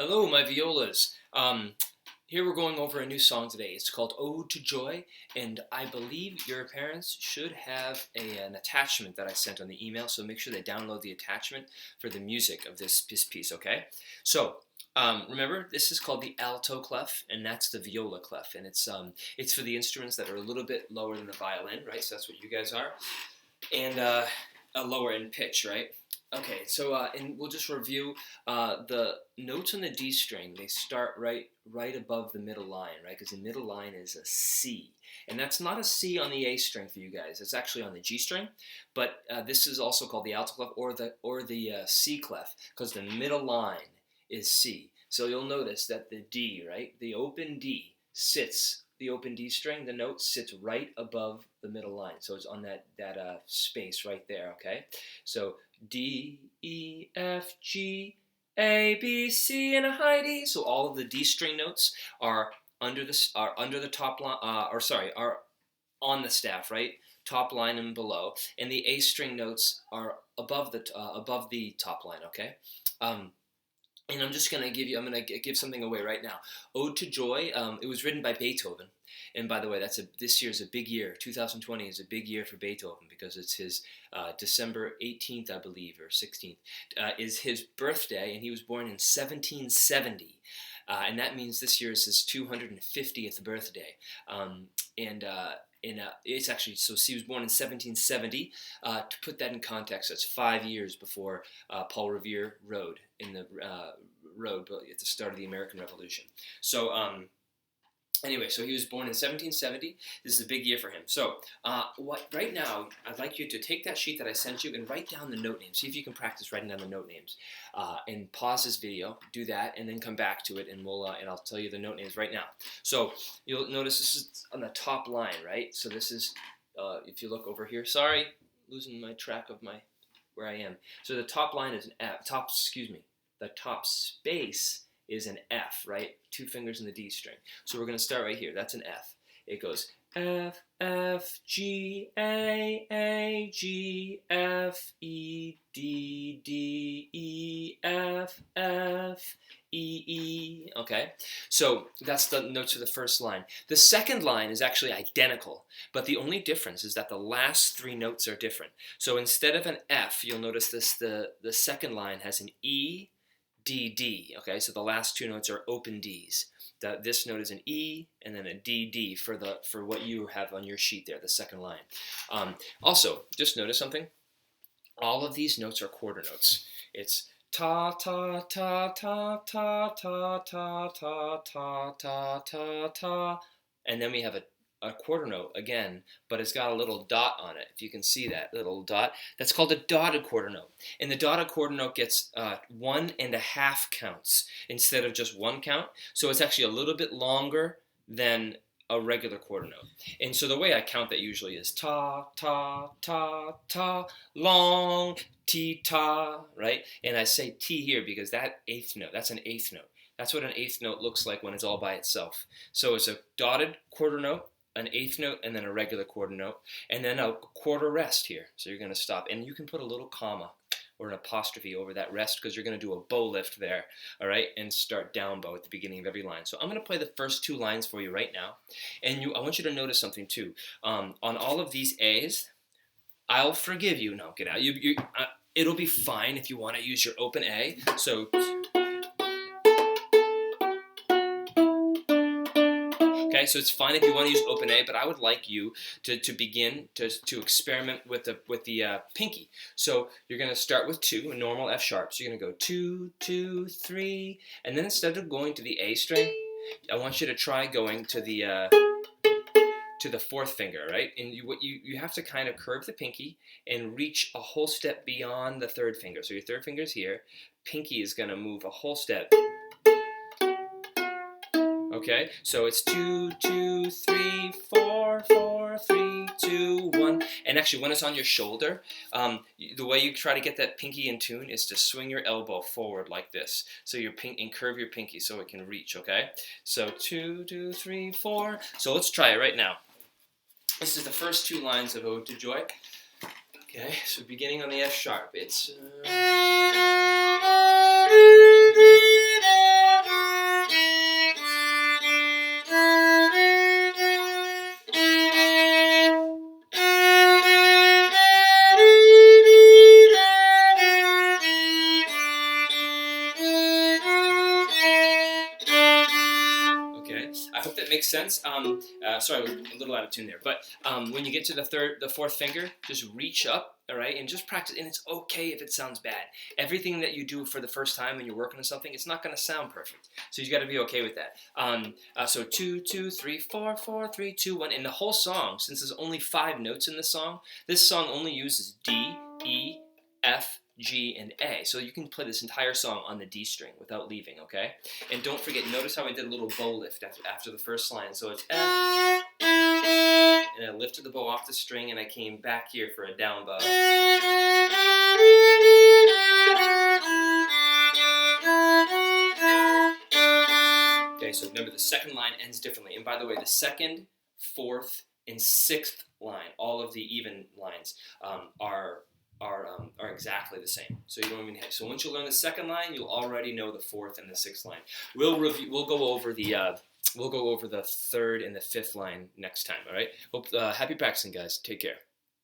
Hello, my violas. Here we're going over a new song today. It's called Ode to Joy, and I believe your parents should have an attachment that I sent on the email, so make sure they download the attachment for the music of this piece, okay? So, remember, this is called the alto clef, and that's the viola clef, and it's for the instruments that are a little bit lower than the violin, right? So that's what you guys are, and a lower in pitch, right? Okay, so and we'll just review the notes on the D string. They start right above the middle line, right? Because the middle line is a C, and that's not a C on the A string for you guys. It's actually on the G string, but this is also called the alto clef or the C clef because the middle line is C. So you'll notice that the D, right, the open D sits. The open D string, the note sits right above the middle line, so it's on that space right there. Okay, so D, E, F, G, A, B, C, and a high D. So all of the D string notes are under the top line, are on the staff, right? Top line and below, and the A string notes are above the top line. Okay. And I'm gonna give something away right now. Ode to Joy. It was written by Beethoven, and by the way, this year is a big year. 2020 is a big year for Beethoven because it's his December 18th, I believe, or 16th, is his birthday, and he was born in 1770. And that means this year is his 250th birthday. And it's actually, so he was born in 1770. To put that in context, that's 5 years before Paul Revere rode at the start of the American Revolution. So anyway, so he was born in 1770. This is a big year for him. So right now, I'd like you to take that sheet that I sent you and write down the note names. See if you can practice writing down the note names. And pause this video, do that, and then come back to it, and I'll tell you the note names right now. So you'll notice this is on the top line, right? So this is, if you look over here, sorry, losing my track of where I am. So the top line is an F. The top space is an F, right? 2 fingers in the D string. So we're going to start right here. That's an F. It goes F, F, G, A, G, F, E, D, D, E, F, F, E, E. Okay? So that's the notes for the first line. The second line is actually identical, but the only difference is that the last 3 notes are different. So instead of an F, you'll notice the second line has an E, D, D. Okay, so the last 2 notes are open Ds. This note is an E and then a D, D for what you have on your sheet there, the second line. Also, just notice something. All of these notes are quarter notes. It's ta ta ta ta ta ta ta ta ta ta ta ta, and then we have a quarter note again, but it's got a little dot on it. If you can see that little dot, that's called a dotted quarter note. And the dotted quarter note gets 1.5 counts instead of just 1 count. So it's actually a little bit longer than a regular quarter note. And so the way I count that usually is ta, ta, ta, ta, long, ti, ta, right? And I say ti here because that 8th note, that's an 8th note. That's what an 8th note looks like when it's all by itself. So it's a dotted quarter note, an 8th note, and then a regular quarter note, and then a quarter rest here. So you're going to stop, and you can put a little comma or an apostrophe over that rest because you're going to do a bow lift there, all right, and start down bow at the beginning of every line. So I'm going to play the first 2 lines for you right now, and I want you to notice something too. On all of these A's, I'll forgive you. No, get out. It'll be fine if you want to use your open A. So. Okay, so it's fine if you want to use open A, but I would like you to begin to experiment with the pinky. So you're going to start with 2, a normal F sharp. So you're going to go 2, 2, 3, and then instead of going to the A string, I want you to try going to the 4th finger, right? And you have to kind of curve the pinky and reach a whole step beyond the 3rd finger. So your 3rd finger is here. Pinky is going to move a whole step. Okay, so it's 2, 2, 3, 4, 4, 3, 2, 1. And actually, when it's on your shoulder, the way you try to get that pinky in tune is to swing your elbow forward like this. So and curve your pinky so it can reach, okay? So 2, 2, 3, 4. So let's try it right now. This is the first 2 lines of Ode to Joy. Okay, so beginning on the F sharp, it's... that makes sense. Sorry, a little out of tune there. But when you get to the fourth finger, just reach up, all right, and just practice. And it's okay if it sounds bad. Everything that you do for the first time when you're working on something, it's not going to sound perfect. So you got to be okay with that. So 2, 2, 3, 4, 4, 3, 2, 1. And the whole song, since there's only 5 notes in this song only uses D, E, F, G, and A. So you can play this entire song on the D string without leaving, okay? And don't forget, notice how I did a little bow lift after the first line. So it's F, and I lifted the bow off the string, and I came back here for a down bow. Okay, so remember the second line ends differently. And by the way, the second, fourth, and sixth line, all of the even lines, are exactly the same. So you don't even have, so once you learn the second line, you'll already know the fourth and the sixth line. We'll go over the third and the fifth line next time. All right. Hope happy practicing, guys. Take care.